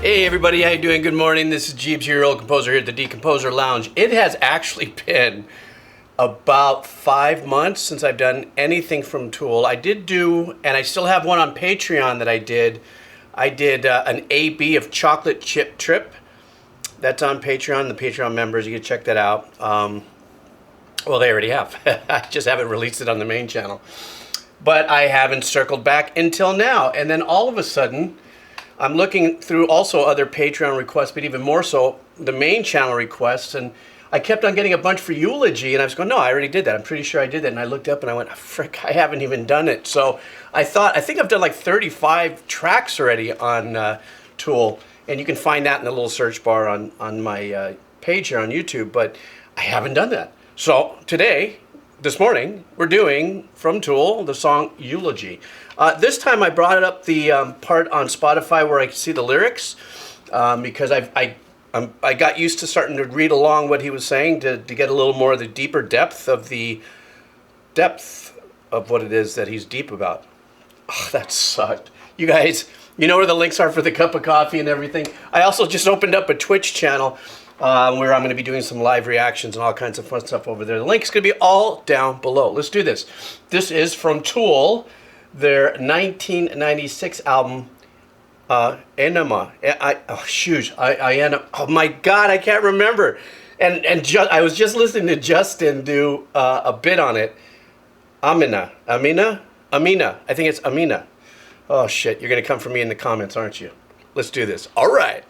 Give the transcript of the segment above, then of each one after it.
Hey everybody, how you doing? Good morning. This is Geebz, your old composer here at the Decomposer Lounge. It has actually been about 5 months since I've done anything from Tool. I did do, and I still have one on Patreon that I did. I did an A-B of Chocolate Chip Trip. That's on Patreon. The Patreon members, you can check that out. Well, they already have. I just haven't released it on the main channel. But I haven't circled back until now. And then all of a sudden, I'm looking through also other Patreon requests, but even more so the main channel requests, and I kept on getting a bunch for Eulogy, and I was going, no, I already did that. I'm pretty sure I did that. And I looked up and I went, frick, I haven't even done it. So I think I've done like 35 tracks already on Tool, and you can find that in the little search bar on my page here on YouTube, but I haven't done that. So today, this morning, we're doing, from Tool, the song Eulogy. This time I brought up the part on Spotify where I could see the lyrics because I got used to starting to read along what he was saying to get a little more of the deeper depth of what it is that he's deep about. Oh, that sucked. You guys, you know where the links are for the cup of coffee and everything. I also just opened up a Twitch channel where I'm going to be doing some live reactions and all kinds of fun stuff over there. The link's going to be all down below. Let's do this. This is from Tool, their 1996 album, Enema. Oh my God, I can't remember. And I was just listening to Justin do a bit on it. Amina. I think it's Amina. Oh shit, you're going to come for me in the comments, aren't you? Let's do this. All right.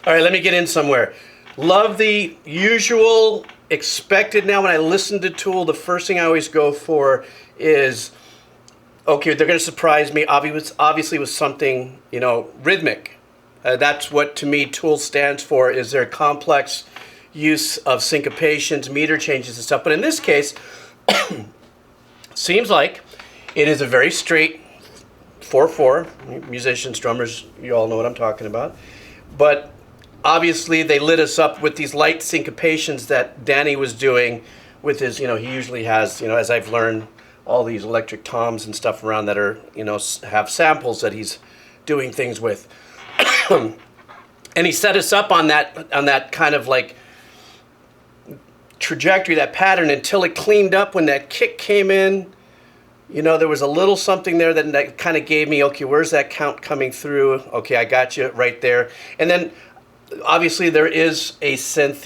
All right, let me get in somewhere. Love the usual expected. Now, when I listen to Tool, the first thing I always go for is, okay, they're going to surprise me, obviously with something, rhythmic. That's what, to me, Tool stands for, is their complex use of syncopations, meter changes and stuff. But in this case, seems like it is a very straight 4/4. Musicians, drummers, you all know what I'm talking about. But obviously, they lit us up with these light syncopations that Danny was doing with his, he usually has, as I've learned, all these electric toms and stuff around that are, have samples that he's doing things with. And he set us up on that kind of like trajectory, that pattern, until it cleaned up when that kick came in. There was a little something there that kind of gave me, okay, where's that count coming through? Okay, I got you right there. And then obviously there is a synth,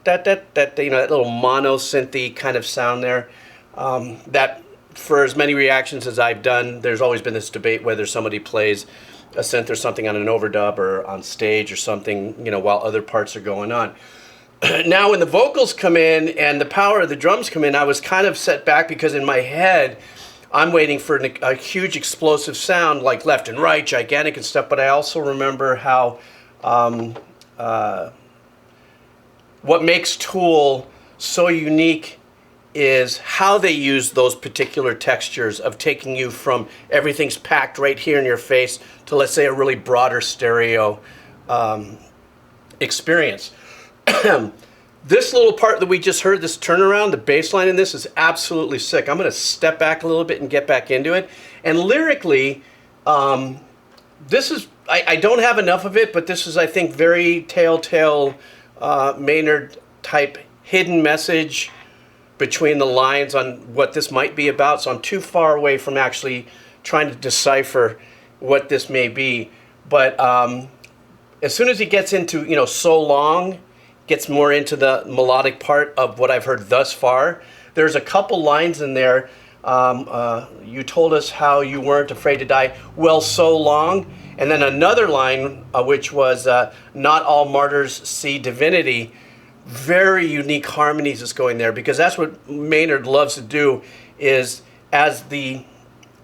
that little mono synthy kind of sound there. That for as many reactions as I've done, there's always been this debate whether somebody plays a synth or something on an overdub or on stage or something, while other parts are going on. Now when the vocals come in and the power of the drums come in, I was kind of set back because in my head, I'm waiting for a huge explosive sound like left and right, gigantic and stuff, but I also remember how what makes Tool so unique is how they use those particular textures of taking you from everything's packed right here in your face to, let's say, a really broader stereo experience. This little part that we just heard, this turnaround, the bass line in this is absolutely sick. I'm going to step back a little bit and get back into it. And lyrically, this is, I don't have enough of it, but this is, I think, very Telltale Maynard type hidden message between the lines on what this might be about. So I'm too far away from actually trying to decipher what this may be. But as soon as he gets into, So Long, gets more into the melodic part of what I've heard thus far, there's a couple lines in there. You told us how you weren't afraid to die. Well, so long. And then another line, which was not all martyrs see divinity. Very unique harmonies that's going there, because that's what Maynard loves to do, is as the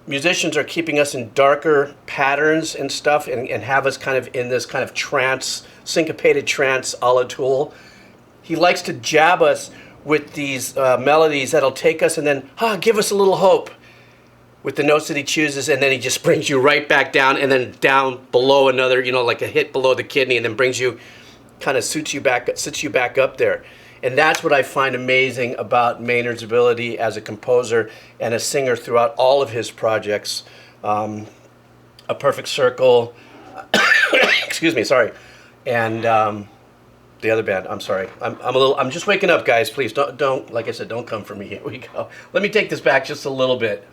musicians are keeping us in darker patterns and stuff and have us kind of in this kind of trance, syncopated trance a la Tool, he likes to jab us with these melodies that'll take us and then, give us a little hope with the notes that he chooses, and then he just brings you right back down and then down below another, like a hit below the kidney, and then brings you, kind of sits you back up there. And that's what I find amazing about Maynard's ability as a composer and a singer throughout all of his projects. A Perfect Circle, excuse me, sorry, and the other band. I'm sorry, I'm just waking up, guys. Please don't, like I said, don't come for me. Here we go. Let me take this back just a little bit.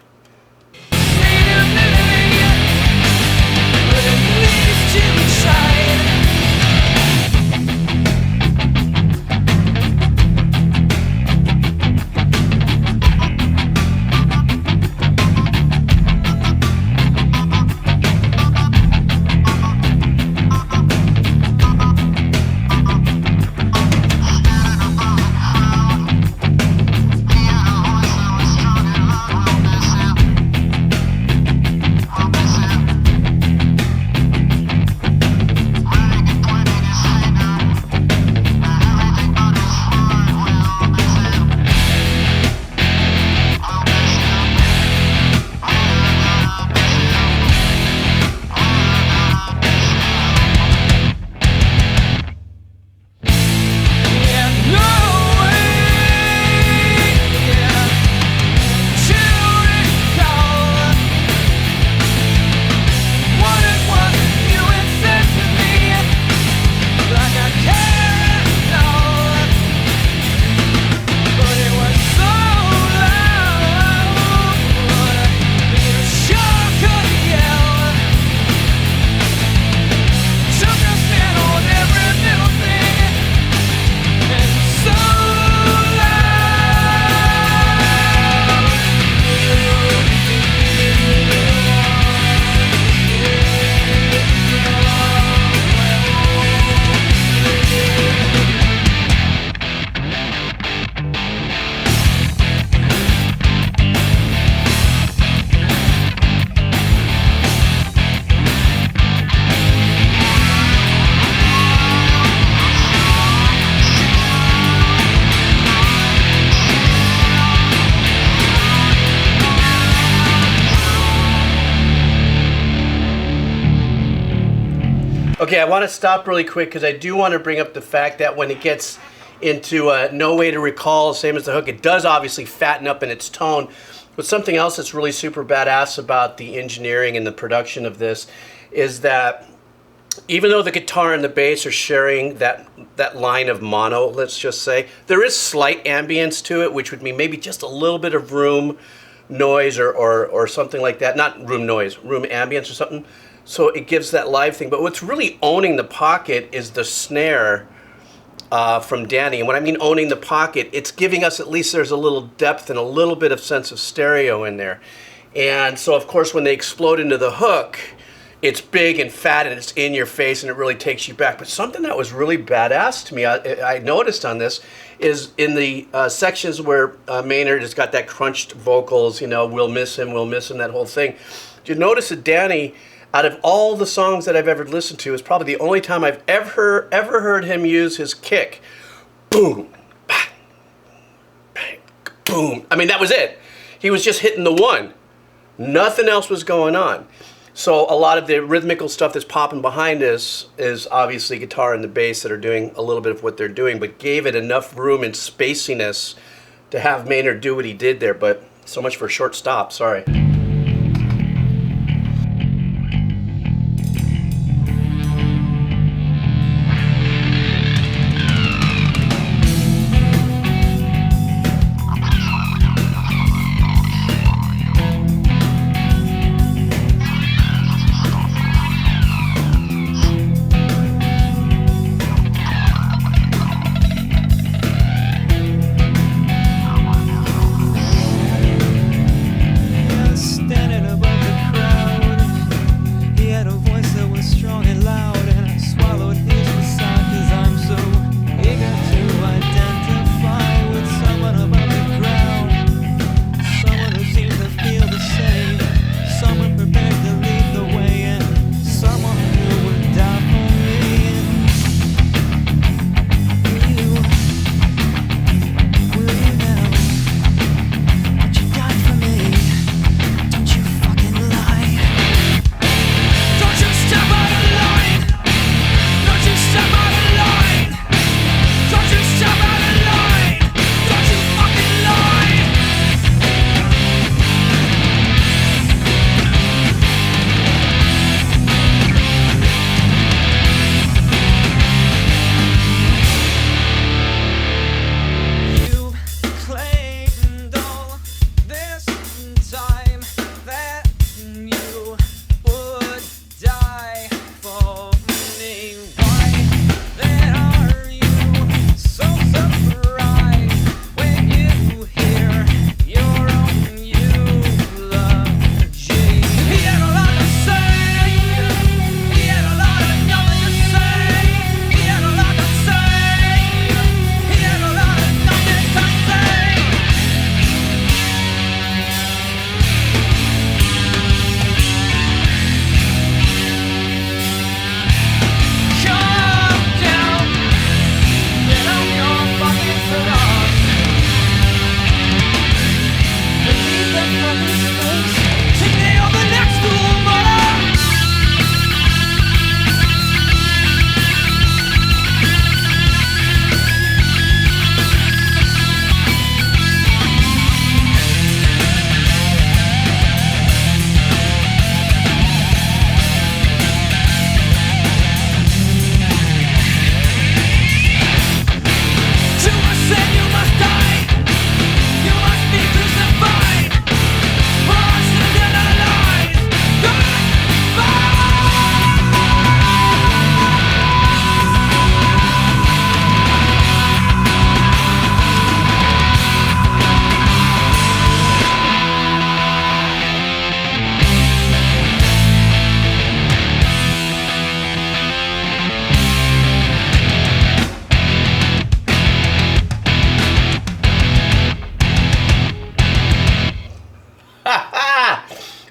Okay, I want to stop really quick because I do want to bring up the fact that when it gets into No Way to Recall, same as the hook, it does obviously fatten up in its tone. But something else that's really super badass about the engineering and the production of this is that even though the guitar and the bass are sharing that line of mono, let's just say, there is slight ambience to it, which would mean maybe just a little bit of room noise or something like that. Not room noise, room ambience or something. So it gives that live thing. But what's really owning the pocket is the snare from Danny. And when I mean owning the pocket, it's giving us, at least there's a little depth and a little bit of sense of stereo in there. And so, of course, when they explode into the hook, it's big and fat and it's in your face and it really takes you back. But something that was really badass to me, I noticed on this, is in the sections where Maynard has got that crunched vocals, you know, we'll miss him, that whole thing. Did you notice that Danny, out of all the songs that I've ever listened to, is probably the only time I've ever heard him use his kick. Boom, bang, bang, boom. I mean, that was it. He was just hitting the one. Nothing else was going on. So a lot of the rhythmical stuff that's popping behind us is obviously guitar and the bass that are doing a little bit of what they're doing, but gave it enough room and spaciness to have Maynard do what he did there. But so much for a short stop, sorry.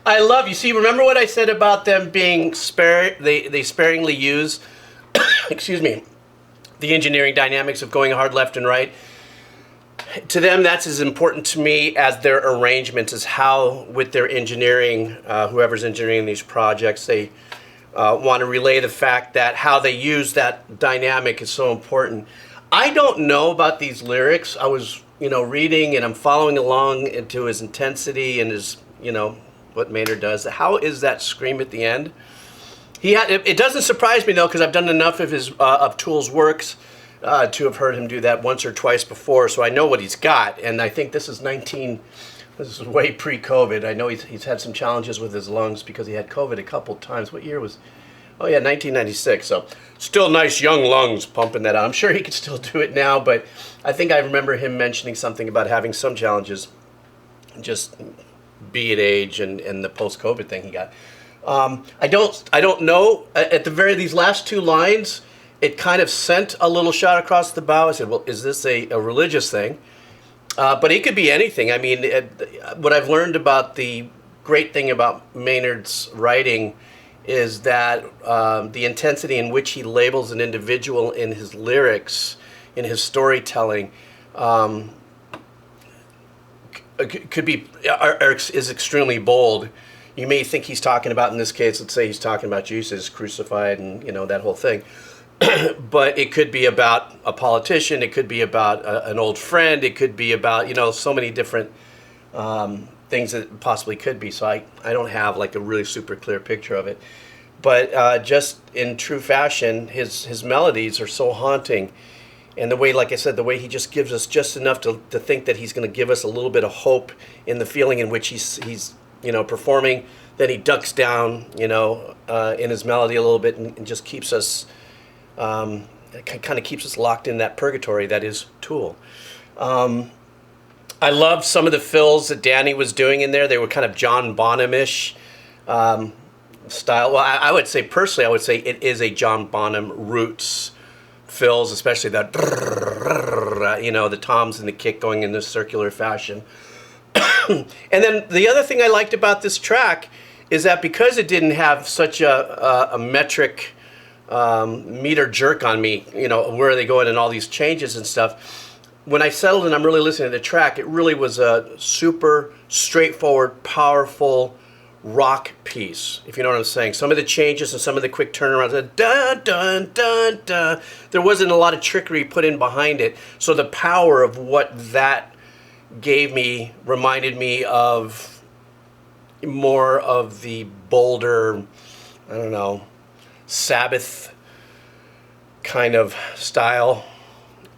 I love you. See, remember what I said about them being they sparingly use, excuse me, the engineering dynamics of going hard left and right. To them, that's as important to me as their arrangements, as how with their engineering, whoever's engineering these projects, they want to relay the fact that how they use that dynamic is so important. I don't know about these lyrics. I was, reading and I'm following along into his intensity and his, what Maynard does. How is that scream at the end? It doesn't surprise me though, because I've done enough of his of Tool's works to have heard him do that once or twice before, so I know what he's got. And I think this is way pre-COVID. I know he's had some challenges with his lungs because he had COVID a couple times. What year was? Oh yeah, 1996. So still nice young lungs pumping that out. I'm sure he could still do it now, but I think I remember him mentioning something about having some challenges, just be it age and the post-COVID thing he got. I don't know. At the these last two lines, it kind of sent a little shot across the bow. I said, well, is this a religious thing? But it could be anything. I mean, what I've learned about the great thing about Maynard's writing is that the intensity in which he labels an individual in his lyrics, in his storytelling, is extremely bold. You may think he's talking about, in this case, let's say he's talking about Jesus crucified and that whole thing. But it could be about a politician, it could be about an old friend, it could be about, so many different things that it possibly could be. So I don't have like a really super clear picture of it. But just in true fashion, his melodies are so haunting. And the way, like I said, the way he just gives us just enough to think that he's going to give us a little bit of hope in the feeling in which he's performing. Then he ducks down, in his melody a little bit and just keeps us, kind of keeps us locked in that purgatory that is Tool. I love some of the fills that Danny was doing in there. They were kind of John Bonham-ish style. Well, I would say, personally, it is a John Bonham roots fills, especially that, the toms and the kick going in this circular fashion. And then the other thing I liked about this track is that because it didn't have such a metric meter jerk on me, where are they going and all these changes and stuff, when I settled and I'm really listening to the track, it really was a super straightforward, powerful rock piece, if you know what I'm saying. Some of the changes and some of the quick turnarounds, dun, dun, dun, dun, there wasn't a lot of trickery put in behind it. So the power of what that gave me reminded me of more of the bolder, I don't know, Sabbath kind of style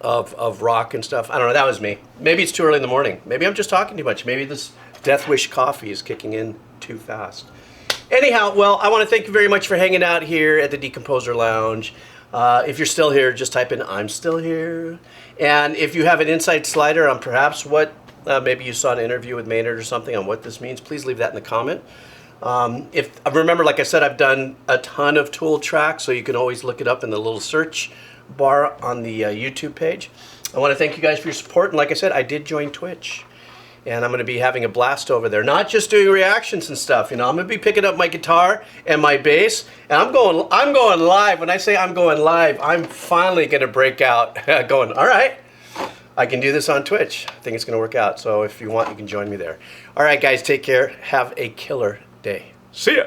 of rock and stuff. I don't know, that was me. Maybe it's too early in the morning. Maybe I'm just talking too much. Maybe this Death Wish coffee is kicking in too fast. Anyhow, well, I want to thank you very much for hanging out here at the Decomposer Lounge. If you're still here, just type in "I'm still here." And if you have an insight slider on perhaps what, maybe you saw an interview with Maynard or something on what this means, please leave that in the comment. Remember, like I said, I've done a ton of Tool tracks, so you can always look it up in the little search bar on the YouTube page. I want to thank you guys for your support, and like I said, I did join Twitch. And I'm going to be having a blast over there. Not just doing reactions and stuff. I'm going to be picking up my guitar and my bass. And I'm going live. When I say I'm going live, I'm finally going to break out going, all right, I can do this on Twitch. I think it's going to work out. So if you want, you can join me there. All right, guys, take care. Have a killer day. See ya.